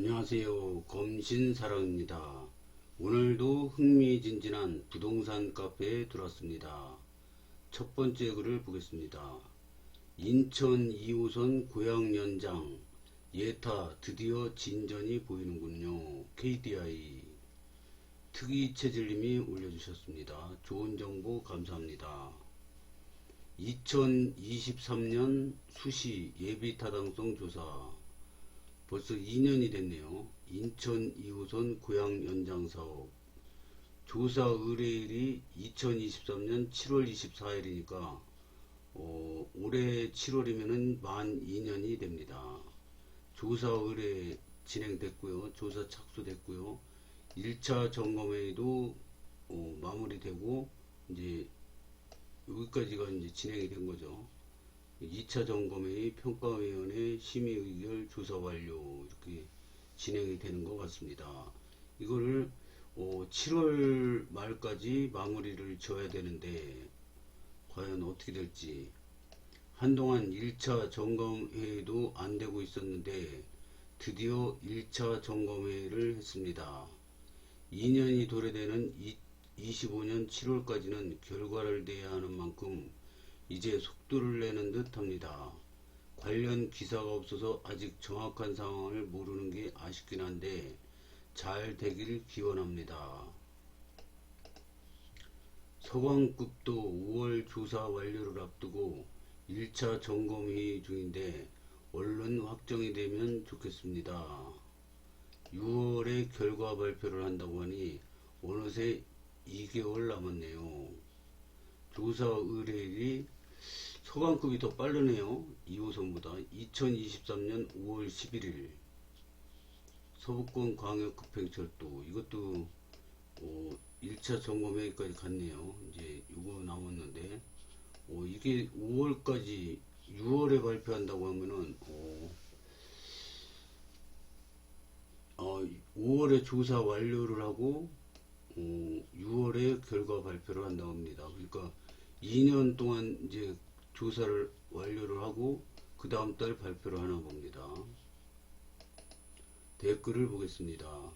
안녕하세요. 검신사랑입니다. 오늘도 흥미진진한 부동산 카페에 들어왔습니다. 첫 번째 글을 보겠습니다. 인천 2호선 고양연장 예타 드디어 진전이 보이는군요. KDI 특이체질님이 올려주셨습니다. 좋은 정보 감사합니다. 2023년 수시 예비타당성 조사 벌써 2년이 됐네요. 인천 2호선 고양 연장 사업 조사 의뢰일이 2023년 7월 24일이니까 올해 7월이면은 만 2년이 됩니다. 조사 의뢰 진행됐고요. 조사 착수됐고요. 1차 점검회의도 마무리되고 이제 여기까지가 이제 진행이 된 거죠. 2차 점검회의 평가위원회 심의 의결 조사 완료 이렇게 진행이 되는 것 같습니다. 이거를 7월 말까지 마무리를 지어야 되는데 과연 어떻게 될지. 한동안 1차 점검회의도 안 되고 있었는데 드디어 1차 점검회의를 했습니다. 2년이 도래되는 25년 7월까지는 결과를 내야 하는 만큼 이제 속도를 내는 듯 합니다. 관련 기사가 없어서 아직 정확한 상황을 모르는 게 아쉽긴 한데 잘 되길 기원합니다. 서강급도 5월 조사 완료를 앞두고 1차 점검회의 중인데 얼른 확정이 되면 좋겠습니다. 6월에 결과 발표를 한다고 하니 어느새 2개월 남았네요. 조사 의뢰일이 서강급이 더 빠르네요. 2호선보다 2023년 5월 11일 서부권 광역급행철도 이것도 1차 점검회의까지 갔네요. 이제 이거 남았는데 이게 5월까지 6월에 발표한다고 하면은 5월에 조사 완료를 하고 6월에 결과 발표를 한다고 합니다. 그러니까 2년 동안 이제 조사를 완료를 하고 그 다음 달 발표를 하나 봅니다. 댓글을 보겠습니다.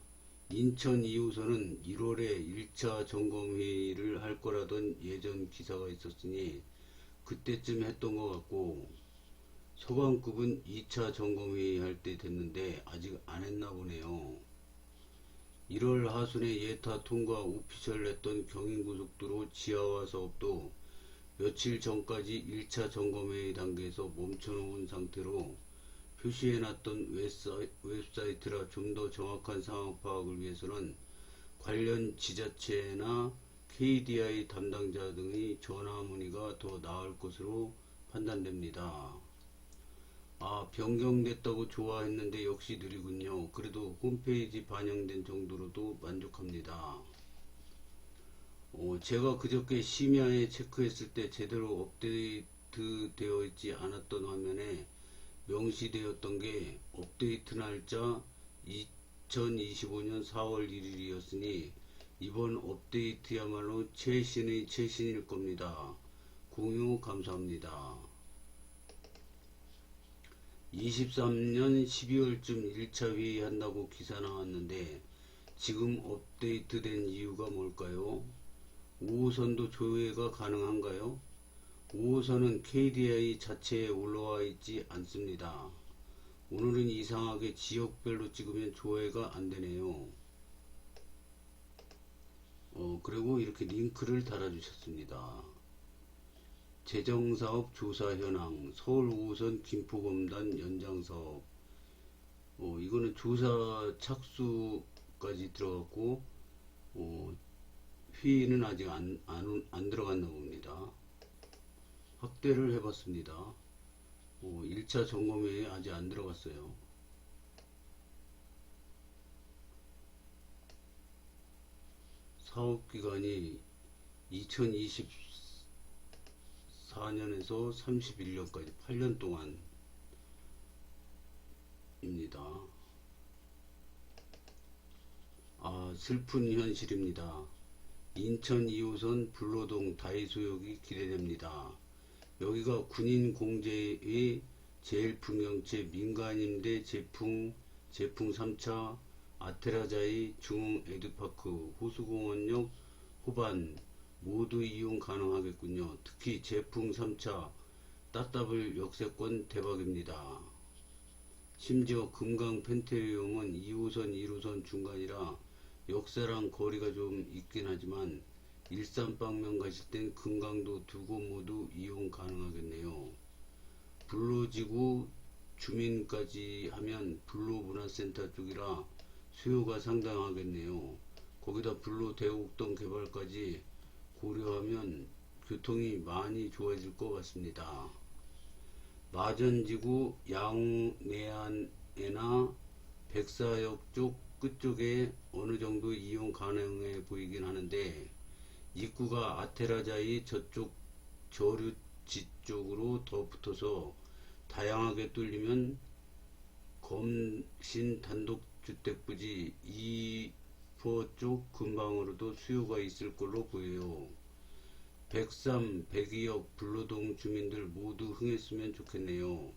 인천 2호선은 1월에 1차 점검회의를 할 거라던 예전 기사가 있었으니 그때쯤 했던 것 같고 서강급은 2차 점검회의 할 때 됐는데 아직 안 했나 보네요. 1월 하순에 예타 통과 오피셜 했던 경인고속도로 지하화 사업도 며칠 전까지 1차 점검회의 단계에서 멈춰놓은 상태로 표시해놨던 웹사이트라 좀 더 정확한 상황 파악을 위해서는 관련 지자체나 KDI 담당자 등의 전화 문의가 더 나을 것으로 판단됩니다. 변경됐다고 좋아했는데 역시 느리군요. 그래도 홈페이지 반영된 정도로도 만족합니다. 제가 그저께 심야에 체크했을 때 제대로 업데이트 되어 있지 않았던 화면에 명시되었던 게 업데이트 날짜 2025년 4월 1일이었으니 이번 업데이트야말로 최신의 최신일 겁니다. 공유 감사합니다. 23년 12월쯤 1차 회의 한다고 기사 나왔는데 지금 업데이트된 이유가 뭘까요? 5호선도 조회가 가능한가요? 5호선은 KDI 자체에 올라와 있지 않습니다. 오늘은 이상하게 지역별로 찍으면 조회가 안 되네요. 그리고 이렇게 링크를 달아주셨습니다. 재정사업 조사 현황, 서울 5호선 김포검단 연장사업. 이거는 조사 착수까지 들어갔고, 회의는 아직 안 들어갔나 봅니다. 확대를 해봤습니다. 1차 점검회에 아직 안 들어갔어요. 사업기간이 2024년에서 31년까지 8년 동안입니다. 슬픈 현실입니다. 인천 2호선 불로동 다이소역이 기대됩니다. 여기가 군인 공제의 제일 풍경채 민간임대 제품 제풍 3차, 아테라자이 중흥 에듀파크, 호수공원역 호반 모두 이용 가능하겠군요. 특히 제풍 3차 따따블 역세권 대박입니다. 심지어 금강 펜테리움은 2호선 1호선 중간이라 역세랑 거리가 좀 있긴 하지만 일산 방면 가실 땐 금강도 두 곳 모두 이용 가능하겠네요. 불로지구 주민까지 하면 불로문화센터 쪽이라 수요가 상당하겠네요. 거기다 불로 대곡동 개발까지 고려하면 교통이 많이 좋아질 것 같습니다. 마전지구 양내안에나 백사역 쪽 끝쪽에 어느 정도 이용 가능해 보이긴 하는데 입구가 아테라자이 저쪽 저류지 쪽으로 더 붙어서 다양하게 뚫리면 검신 단독주택부지 2포 쪽 근방으로도 수요가 있을 걸로 보여요. 103, 102역 불로동 주민들 모두 흥했으면 좋겠네요.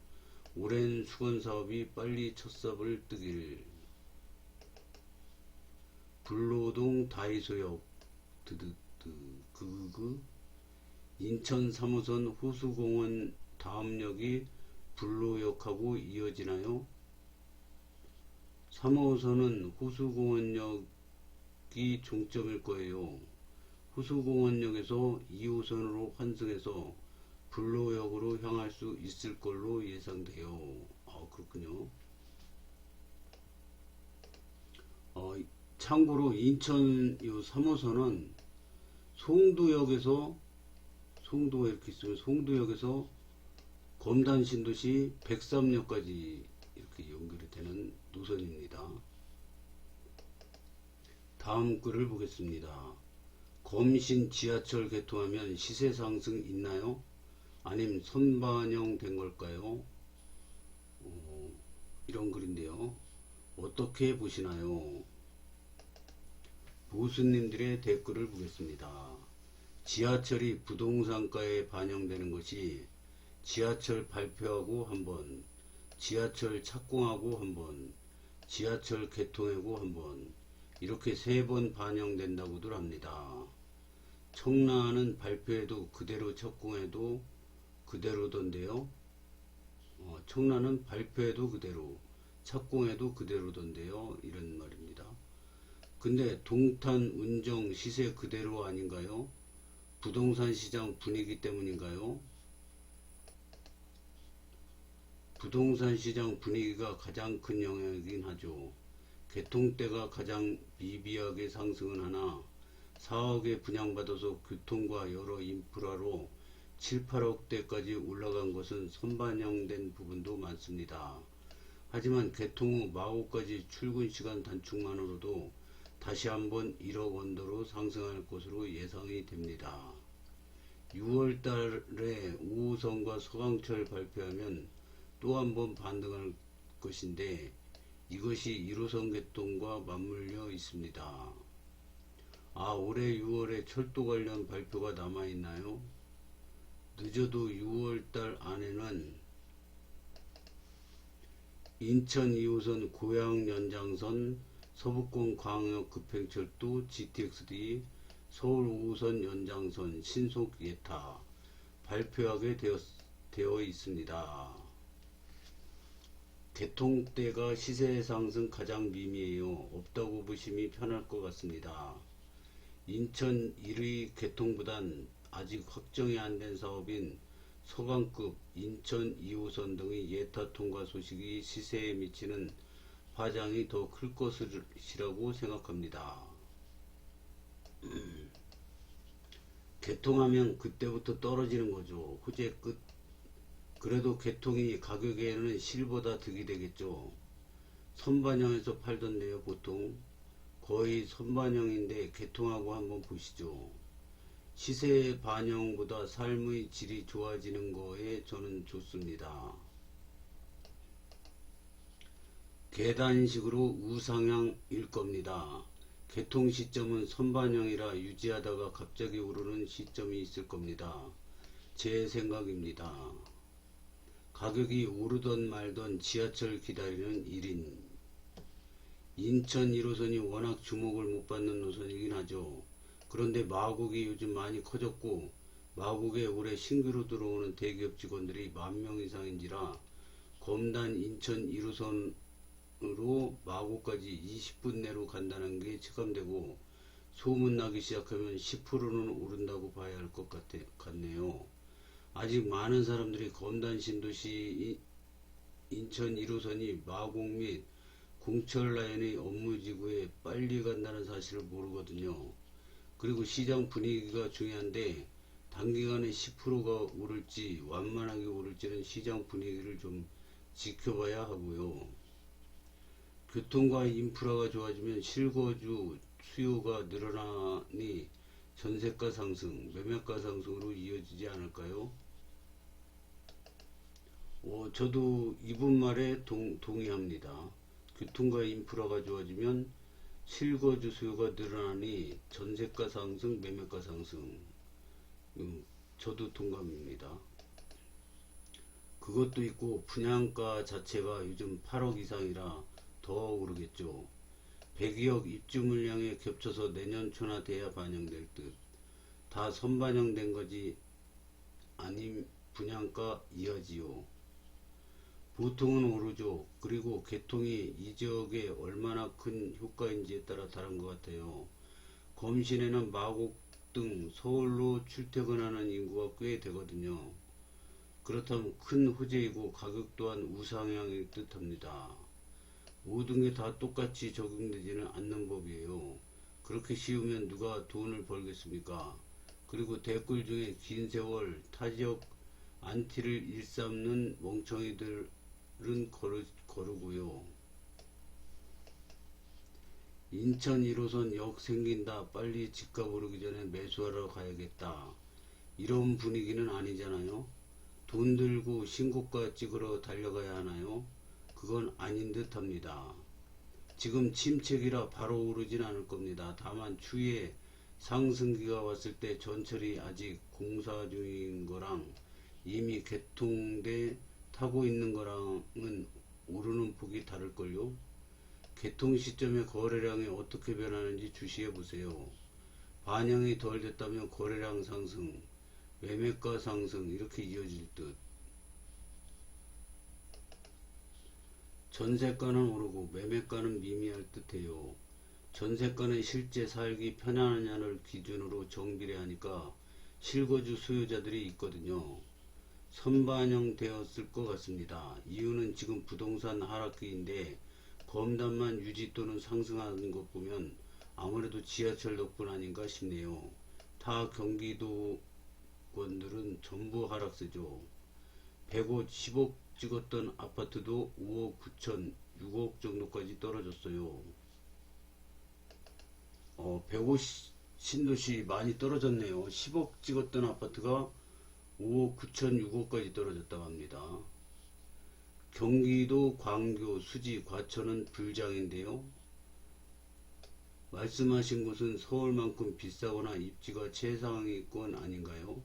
오랜 수건사업이 빨리 첫 삽을 뜨길. 불로동 다이소역 인천 3호선 호수공원 다음역이 불로역하고 이어지나요? 3호선은 호수공원역이 종점일 거예요. 호수공원역에서 2호선으로 환승해서 불로역으로 향할 수 있을 걸로 예상돼요. 그렇군요. 참고로 인천 3호선은 송도역에서 송도가 이렇게 있으면 송도역에서 검단신도시 103역까지 이렇게 연결이 되는 노선입니다. 다음 글을 보겠습니다. 검신 지하철 개통하면 시세 상승 있나요? 아님 선반영 된 걸까요? 이런 글인데요. 어떻게 보시나요? 보수님들의 댓글을 보겠습니다. 지하철이 부동산가에 반영되는 것이 지하철 발표하고 한번, 지하철 착공하고 한번, 지하철 개통하고 한번 이렇게 3번 반영된다고들 합니다. 청라는 발표해도 그대로 착공해도 그대로던데요. 청라는 발표해도 그대로 착공해도 그대로던데요. 이런 말입니다. 근데 동탄 운정 시세 그대로 아닌가요? 부동산 시장 분위기 때문인가요? 부동산 시장 분위기가 가장 큰 영향이긴 하죠. 개통 때가 가장 미비하게 상승은 하나 4억에 분양받아서 교통과 여러 인프라로 7, 8억대까지 올라간 것은 선반영된 부분도 많습니다. 하지만 개통 후 마오까지 출근 시간 단축만으로도 다시 한번 1억 원대로 상승할 것으로 예상이 됩니다. 6월 달에 5호선과 서강철 발표하면 또 한번 반등할 것인데 이것이 1호선 개통과 맞물려 있습니다. 올해 6월에 철도 관련 발표가 남아있나요? 늦어도 6월달 안에는 인천 2호선 고양 연장선, 서북권 광역 급행철도 GTX-D, 서울 5호선 연장선 신속 예타 발표하게 되어 있습니다. 개통 때가 시세 상승 가장 미미해요. 없다고 보심이 편할 것 같습니다. 인천 1위 개통보단 아직 확정이 안 된 사업인 서강급 인천 2호선 등의 예타 통과 소식이 시세에 미치는 파장이 더 클 것이라고 생각합니다. 개통하면 그때부터 떨어지는 거죠. 호재 끝. 그래도 개통이 가격에는 실보다 득이 되겠죠. 선반영해서 팔던데요. 보통 거의 선반영인데 개통하고 한번 보시죠. 시세 반영보다 삶의 질이 좋아지는 거에 저는 좋습니다. 계단식으로 우상향일 겁니다. 개통 시점은 선반영이라 유지하다가 갑자기 오르는 시점이 있을 겁니다. 제 생각입니다. 가격이 오르던 말던 지하철 기다리는 1인 인천 1호선이 워낙 주목을 못 받는 노선이긴 하죠. 그런데 마곡이 요즘 많이 커졌고 마곡에 올해 신규로 들어오는 대기업 직원들이 10,000명 이상인지라 검단 인천 1호선으로 마곡까지 20분 내로 간다는 게 체감되고 소문나기 시작하면 10%는 오른다고 봐야 할 것 같네요. 아직 많은 사람들이 검단 신도시 인천 1호선이 마곡 및 공철 라인의 업무지구에 빨리 간다는 사실을 모르거든요. 그리고 시장 분위기가 중요한데 단기간에 10%가 오를지 완만하게 오를지는 시장 분위기를 좀 지켜봐야 하고요. 교통과 인프라가 좋아지면 실거주 수요가 늘어나니 전세가 상승, 매매가 상승으로 이어지지 않을까요? 저도 이분 말에 동의합니다. 교통과 인프라가 좋아지면 실거주 수요가 늘어나니 전세가 상승, 매매가 상승. 저도 동감입니다. 그것도 있고 분양가 자체가 요즘 8억 이상이라 더 오르겠죠. 102억 입주 물량에 겹쳐서 내년 초나 돼야 반영될 듯. 다 선반영된 거지 아님 분양가 이하지요. 보통은 오르죠. 그리고 개통이 이 지역에 얼마나 큰 효과인지에 따라 다른 것 같아요. 검신에는 마곡 등 서울로 출퇴근하는 인구가 꽤 되거든요. 그렇다면 큰 호재이고 가격 또한 우상향일 듯 합니다. 모든 게 다 똑같이 적용되지는 않는 법이에요. 그렇게 쉬우면 누가 돈을 벌겠습니까? 그리고 댓글 중에 긴 세월 타지역 안티를 일삼는 멍청이들은 거르고요. 인천 1호선 역 생긴다. 빨리 집값 오르기 전에 매수하러 가야겠다. 이런 분위기는 아니잖아요. 돈 들고 신고가 찍으러 달려가야 하나요? 그건 아닌 듯 합니다. 지금 침체기라 바로 오르진 않을 겁니다. 다만 추후에 상승기가 왔을 때 전철이 아직 공사 중인 거랑 이미 개통돼 타고 있는 거랑은 오르는 폭이 다를걸요. 개통 시점의 거래량이 어떻게 변하는지 주시해 보세요. 반영이 덜 됐다면 거래량 상승, 매매가 상승 이렇게 이어질 듯. 전세가는 오르고 매매가는 미미할 듯해요. 전세가는 실제 살기 편안하냐를 기준으로 정비례하니까 실거주 수요자들이 있거든요. 선반영 되었을 것 같습니다. 이유는 지금 부동산 하락기인데 검단만 유지 또는 상승하는 것 보면 아무래도 지하철 덕분 아닌가 싶네요. 타 경기도권들은 전부 하락세죠. 110억 찍었던 아파트도 5억 9천, 6억 정도까지 떨어졌어요. 105 신도시 많이 떨어졌네요. 10억 찍었던 아파트가 5억 9천, 6억까지 떨어졌다고 합니다. 경기도 광교, 수지, 과천은 불장인데요. 말씀하신 곳은 서울만큼 비싸거나 입지가 최상위권 아닌가요?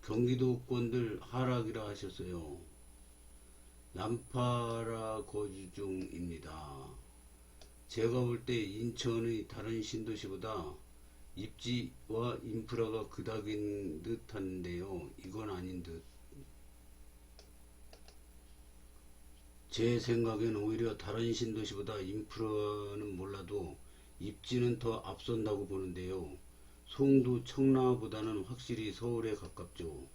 경기도권들 하락이라 하셨어요. 남파라 거주 중입니다. 제가 볼 때 인천의 다른 신도시보다 입지와 인프라가 그닥인 듯 한데요. 이건 아닌 듯. 제 생각엔 오히려 다른 신도시보다 인프라는 몰라도 입지는 더 앞선다고 보는데요. 송도 청라보다는 확실히 서울에 가깝죠.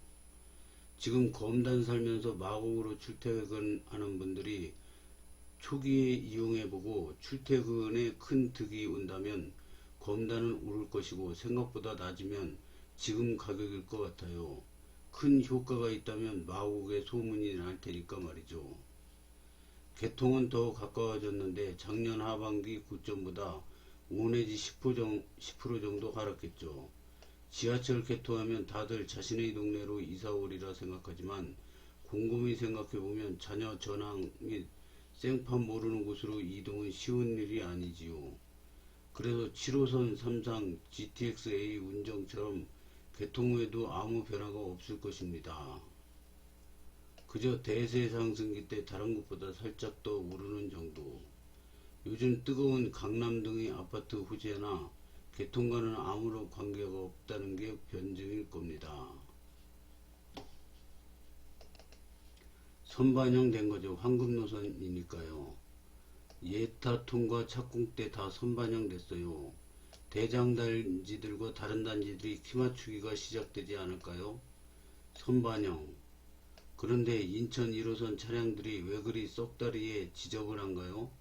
지금 검단 살면서 마곡으로 출퇴근하는 분들이 초기에 이용해보고 출퇴근에 큰 득이 온다면 검단은 오를 것이고 생각보다 낮으면 지금 가격일 것 같아요. 큰 효과가 있다면 마곡에 소문이 날 테니까 말이죠. 개통은 더 가까워졌는데 작년 하반기 고점보다 5 내지 10% 정도 하락했죠. 지하철 개통하면 다들 자신의 동네로 이사오리라 생각하지만 곰곰이 생각해보면 자녀 전학 및 생판 모르는 곳으로 이동은 쉬운 일이 아니지요. 그래서 7호선 3상 GTX-A 운정처럼 개통 후에도 아무 변화가 없을 것입니다. 그저 대세 상승기 때 다른 곳보다 살짝 더 오르는 정도. 요즘 뜨거운 강남 등의 아파트 호재나 개통과는 아무런 관계가 없다는 게 변증일 겁니다. 선반영 된 거죠. 황금 노선이니까요. 예타통과 착공 때 다 선반영 됐어요. 대장 단지들과 다른 단지들이 키 맞추기가 시작되지 않을까요? 선반영. 그런데 인천 1호선 차량들이 왜 그리 썩다리에 지적을 한가요?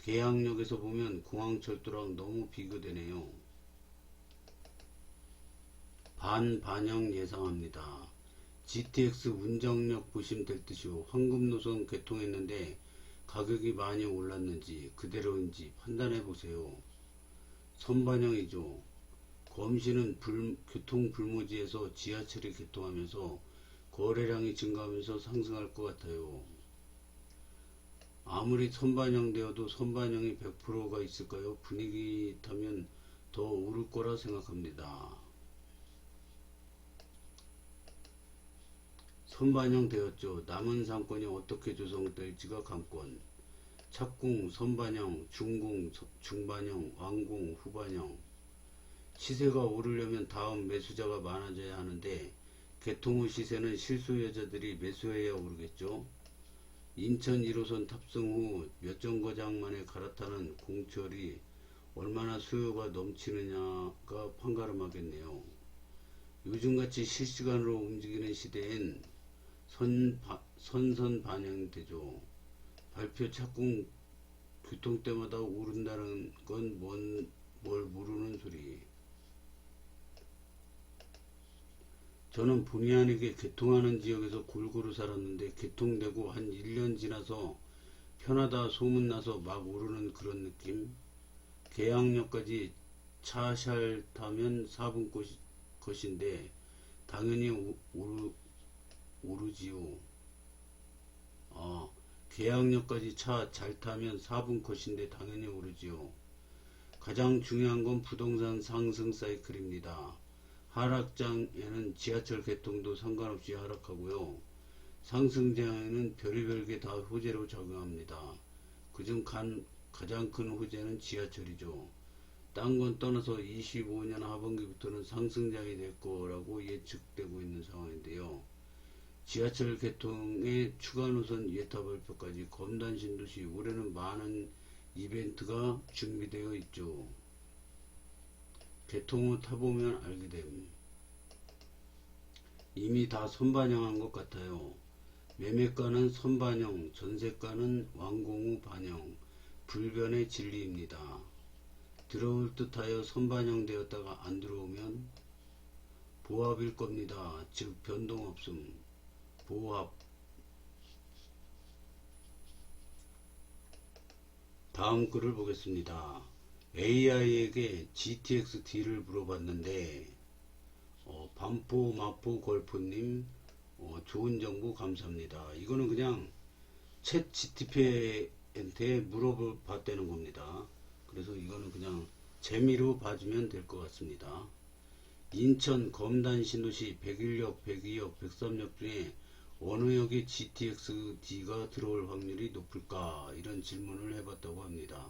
계양역에서 보면 공항철도랑 너무 비교되네요. 반반영 예상합니다. GTX 운정역 보시면 될 듯이요. 황금노선 개통했는데 가격이 많이 올랐는지 그대로인지 판단해 보세요. 선반영이죠. 검시는 교통 불모지에서 지하철이 개통하면서 거래량이 증가하면서 상승할 것 같아요. 아무리 선반영되어도 선반영이 100%가 있을까요? 분위기 타면 더 오를 거라 생각합니다. 선반영되었죠. 남은 상권이 어떻게 조성될지가 관건. 착공, 선반영, 중공, 중반영, 완공, 후반영. 시세가 오르려면 다음 매수자가 많아져야 하는데 개통 후 시세는 실수요자들이 매수해야 오르겠죠. 인천 1호선 탑승 후 몇 정거장 만에 갈아타는 공철이 얼마나 수요가 넘치느냐가 판가름하겠네요. 요즘같이 실시간으로 움직이는 시대엔 선선 반영되죠. 발표 착공 교통 때마다 오른다는 건 뭘 모르는 소리. 저는 본의 아니게 개통하는 지역에서 골고루 살았는데 개통되고 한 1년 지나서 편하다 소문나서 막 오르는 그런 느낌. 계양역까지 차샬 타면 4분 것인데 당연히 오르지요. 계양역까지 차 잘 타면 4분 컷인데 당연히 오르지요. 가장 중요한 건 부동산 상승 사이클입니다. 하락장에는 지하철 개통도 상관없이 하락하고요. 상승장에는 별의별 게 다 호재로 작용합니다. 그중 가장 큰 호재는 지하철이죠. 딴 건 떠나서 25년 하반기부터는 상승장이 될 거라고 예측되고 있는 상황인데요. 지하철 개통의 추가 노선 예타 발표까지 검단 신도시 올해는 많은 이벤트가 준비되어 있죠. 개통 후 타보면 알게 됨. 이미 다 선반영한 것 같아요. 매매가는 선반영, 전세가는 완공 후 반영, 불변의 진리입니다. 들어올 듯하여 선반영되었다가 안 들어오면 보합일 겁니다. 즉 변동 없음. 보합. 다음 글을 보겠습니다. AI에게 GTX-D를 물어봤는데 반포 마포 골프님 좋은 정보 감사합니다. 이거는 그냥 챗 GTP한테 물어봤다는 겁니다. 그래서 이거는 그냥 재미로 봐주면 될 것 같습니다. 인천 검단 신도시 101역, 102역, 103역 중에 어느 역에 GTX-D가 들어올 확률이 높을까? 이런 질문을 해봤다고 합니다.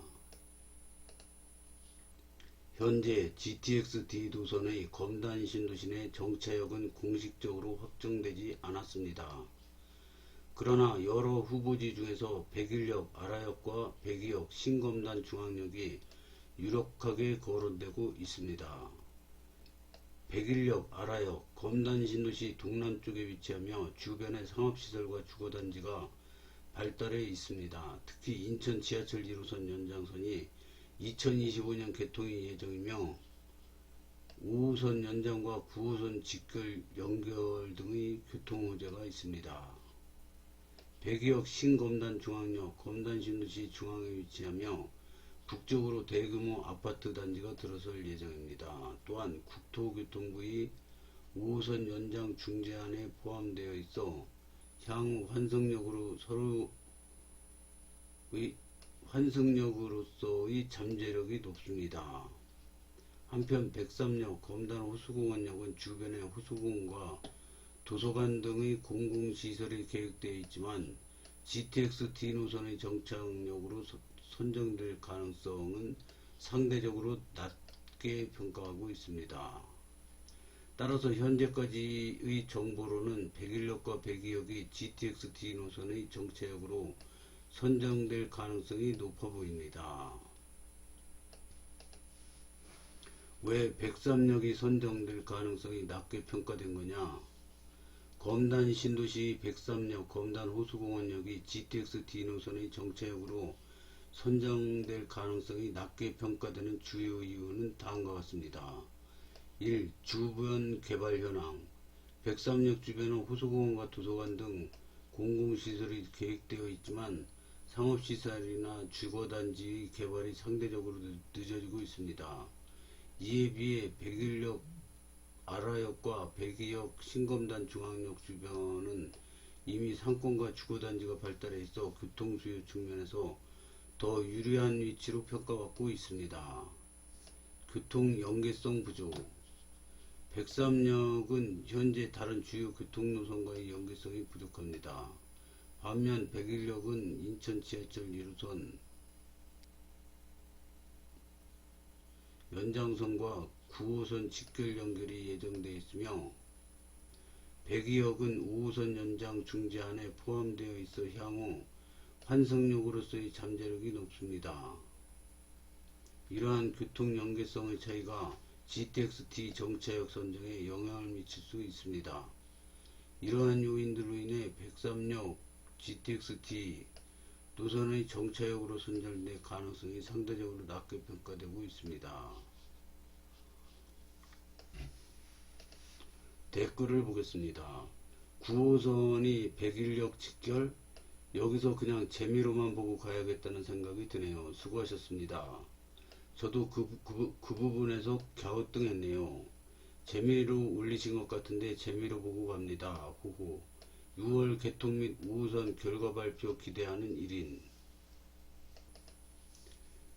현재 GTX-D 노선의 검단 신도시 내 정차역은 공식적으로 확정되지 않았습니다. 그러나 여러 후보지 중에서 101역 아라역과 102역 신검단 중앙역이 유력하게 거론되고 있습니다. 101역 아라역 검단 신도시 동남쪽에 위치하며 주변의 상업시설과 주거단지가 발달해 있습니다. 특히 인천 지하철 1호선 연장선이 2025년 개통이 예정이며 5호선 연장과 9호선 직결 연결 등의 교통 호재가 있습니다. 102역 신검단 중앙역 검단 신도시 중앙에 위치하며 북쪽으로 대규모 아파트 단지가 들어설 예정입니다. 또한 국토교통부의 5호선 연장 중재안에 포함되어 있어 향후 환승역으로서의 잠재력이 높습니다. 한편 103역 검단 호수공원역은 주변의 호수공원과 도서관 등의 공공시설이 계획되어 있지만 GTX-D 노선의 정착역으로 선정될 가능성은 상대적으로 낮게 평가하고 있습니다. 따라서 현재까지의 정보로는 백인역과 백이역이 GTX-D 노선의 정체역으로 선정될 가능성이 높아 보입니다. 왜 103역이 선정될 가능성이 낮게 평가된 거냐? 검단 신도시 103역, 검단 호수공원역이 GTX-D 노선의 정체역으로 선정될 가능성이 낮게 평가되는 주요 이유는 다음과 같습니다. 1. 주변 개발 현황. 103역 주변은 호수공원과 도서관 등 공공시설이 계획되어 있지만 상업시설이나 주거단지의 개발이 상대적으로 늦어지고 있습니다. 이에 비해 백일역 아라역과 백이역 신검단 중앙역 주변은 이미 상권과 주거단지가 발달해 있어 교통수요 측면에서 더 유리한 위치로 평가받고 있습니다. 교통 연계성 부족. 103역은 현재 다른 주요 교통노선과의 연계성이 부족합니다. 반면 백일역은 인천 지하철 1호선 연장선과 9호선 직결 연결이 예정되어 있으며 백이역은 5호선 연장 중지안에 포함되어 있어 향후 환승역으로서의 잠재력이 높습니다. 이러한 교통 연계성의 차이가 GTX-D 정체역 선정에 영향을 미칠 수 있습니다. 이러한 요인들로 인해 103역 GTX-D 노선의 정체역으로 선정될 가능성이 상대적으로 낮게 평가되고 있습니다. 댓글을 보겠습니다. 9호선이 백일역 직결? 여기서 그냥 재미로만 보고 가야겠다는 생각이 드네요. 수고하셨습니다. 저도 그 부분에서 갸우뚱했네요. 재미로 올리신 것 같은데 재미로 보고 갑니다. 호호. 6월 개통 및 5호선 결과 발표 기대하는 1인.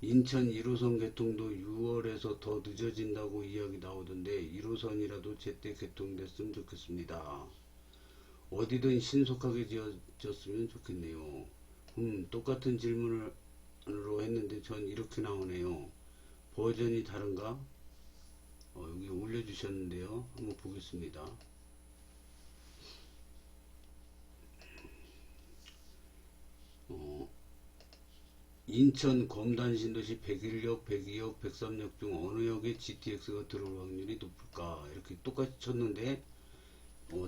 인천 1호선 개통도 6월에서 더 늦어진다고 이야기 나오던데 1호선이라도 제때 개통됐으면 좋겠습니다. 어디든 신속하게 지어졌으면 좋겠네요. 똑같은 질문으로 했는데 전 이렇게 나오네요. 버전이 다른가? 여기 올려주셨는데요. 한번 보겠습니다. 인천 검단 신도시 백일역, 백이역, 103역 중 어느 역에 GTX가 들어올 확률이 높을까? 이렇게 똑같이 쳤는데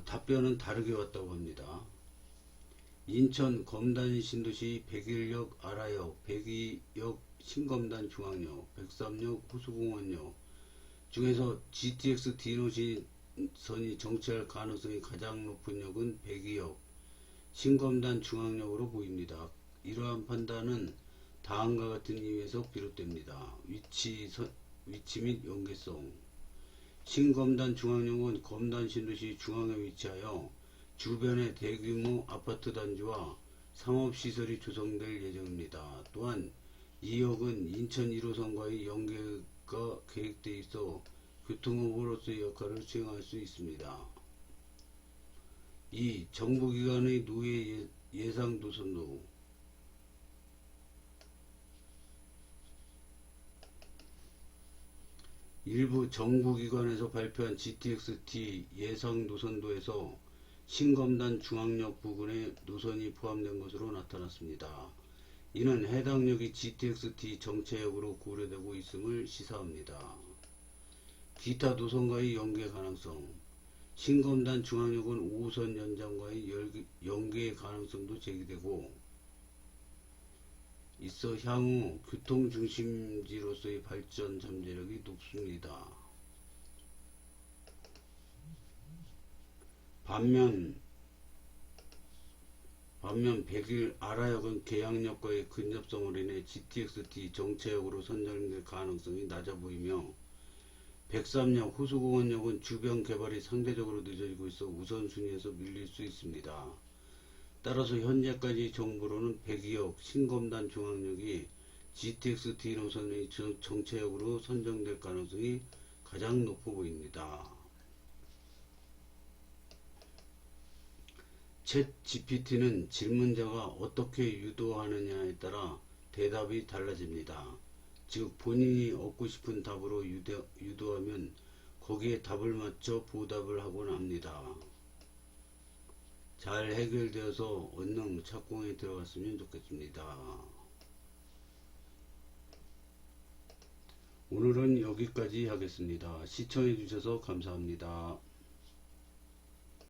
답변은 다르게 왔다고 합니다. 인천 검단 신도시 백일역 아라역, 백이역 신검단 중앙역, 103역 호수공원역 중에서 GTX-D 노선이 정체할 가능성이 가장 높은 역은 백이역 신검단 중앙역으로 보입니다. 이러한 판단은 다음과 같은 이유에서 비롯됩니다. 위치 및 연계성. 신검단 중앙역은 검단 신도시 중앙에 위치하여 주변에 대규모 아파트 단지와 상업시설이 조성될 예정입니다. 또한 이 역은 인천 1호선과의 연계가 계획되어 있어 교통허브로서의 역할을 수행할 수 있습니다. 2. 정부기관의 노예 예상 노선도. 일부 정부기관에서 발표한 GTX-D 예상 노선도에서 신검단 중앙역 부근에 노선이 포함된 것으로 나타났습니다. 이는 해당 역이 GTX-D 정체역으로 고려되고 있음을 시사합니다. 기타 노선과의 연계 가능성. 신검단 중앙역은 5호선 연장과의 연계 가능성도 제기되고 있어 향후 교통중심지로서의 발전 잠재력이 높습니다. 반면 백일 아라역은 계양역과의 근접성으로 인해 GTX-D 정체역으로 선정될 가능성이 낮아 보이며 103역 호수공원역은 주변 개발이 상대적으로 늦어지고 있어 우선순위에서 밀릴 수 있습니다. 따라서 현재까지 정보로는 백이역 신검단 중앙역이 GTX-D 노선의 정체역으로 선정될 가능성이 가장 높아 보입니다. 챗 GPT는 질문자가 어떻게 유도하느냐에 따라 대답이 달라집니다. 즉 본인이 얻고 싶은 답으로 유도하면 거기에 답을 맞춰 보답을 하곤 합니다. 잘 해결되어서 언능 착공에 들어갔으면 좋겠습니다. 오늘은 여기까지 하겠습니다. 시청해 주셔서 감사합니다.